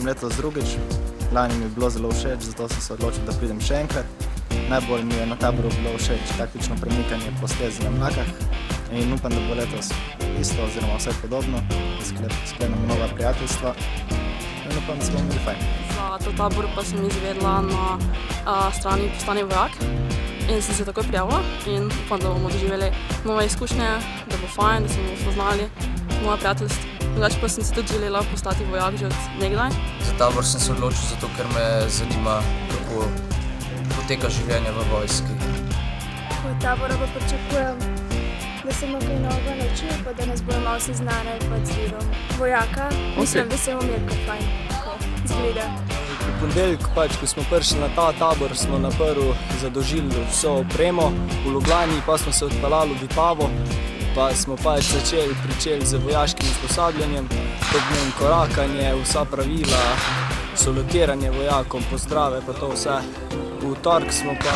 letos drugič. Lani mi je bilo zelo všeč, zato sem se odločil, da pridem še enkrat. Najbolj mi je na Taboru bilo všeč taktično premikanje po stezi na Mlakah in upam, da bo letos isto oziroma vse podobno, da sklenemo nova prijateljstva in upam, da se bomo imeli fajn. Za ta tabor pa sem izvedla na strani Postani vojak in sem se takoj prijavila in upam, da bomo doživeli nove izkušnje, da bo fajn, da se bomo spoznali, nova prijateljstva. Drugače pa sem si tudi želela postati vojak že od nekdaj. Za tabor sem se odločil zato, ker me zanima, kako poteka življenje v vojski. Od tabora pa pričakujem, da se bomo kaj novega naučili, pa da nas bojo malo seznanili z vidom vojaka. Mislim, da se bomo imeli kar fajn, tako zgleda. V ponedeljek, ko smo prišli na ta tabor, smo na prvo zadožili vso opremo v Ljubljani, pa smo se odpeljali v Vipavo, pa smo pričeli z vojaškim usposabljanjem, to pomeni korakanje, vsa pravila, salutiranje vojakom, pozdrave pa to vse. V torek smo pa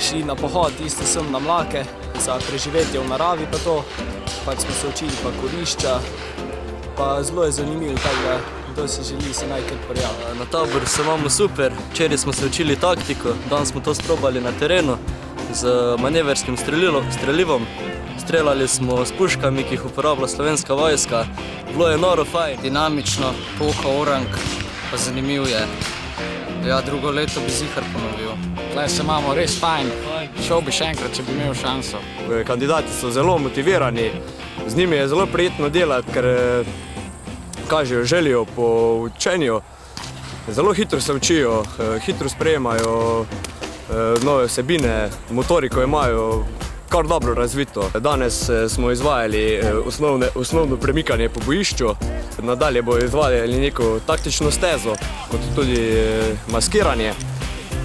šli na pohod, isto sem na Mlake, za preživetje v naravi pa to, pač smo se učili pa korišča, pa zelo je zanimivo, tako da kdo si želi se najkrat prijaviti. Na taboru se imamo super, včeraj smo se učili taktiko, danes smo to sprobali na terenu z maneverskim strelivom. Streljali smo s puškami, ki jih uporablja Slovenska vojska. Bilo je noro fajn. Dinamično, poka orang, pa zanimiv je. Ja, drugo leto bi zihar ponovil. Tukaj se imamo res fajn, šel bi še enkrat, če bi imel šanso. Kandidati so zelo motivirani, z njimi je zelo prijetno delati, ker kažejo željo po učenju. Zelo hitro se učijo, hitro sprejemajo nove vsebine, motoriko imajo kar dobro razvito. Danes smo izvajali osnovno premikanje po bojišču, nadalje bojo izvajali neko taktično stezo, kot tudi maskiranje.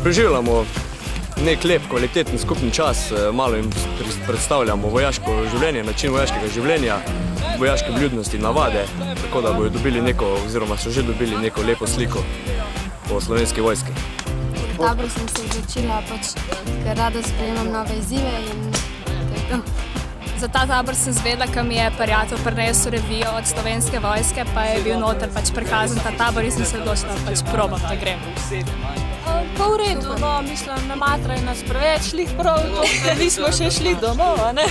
Preživljamo nek lep, kvaliteten skupni čas, malo jim predstavljamo vojaško življenje, način vojaškega življenja, vojaške vljudnosti, navade, tako da bojo dobili neko, oziroma so že dobili neko lepo sliko o Slovenski vojski. V taboru sem se odločila, ker rada sprejemam nove izzive in to je to. Za ta tabor sem zvedla, ko mi je prijatelj prinesel revijo od Slovenske vojske, pa je bil noter prikazan ta tabor in sem se odločila, probam, da grem. Pa v redu, no, mislim, ne matrajo nas preveč, šlih prav, nismo še šli domov, a ne?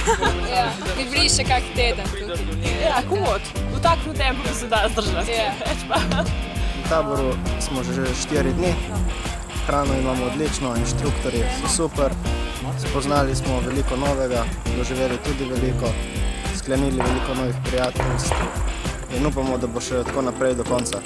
Ja, bi bili še kak teden tukaj. Ja, komod, v takvnem tempu bi se da zdržati. V taboru smo že 4 dni, hrano imamo odlično, inštruktorji so super, spoznali smo veliko novega, doživeli tudi veliko, sklenili veliko novih prijateljstv in upamo, da bo še tako naprej do konca.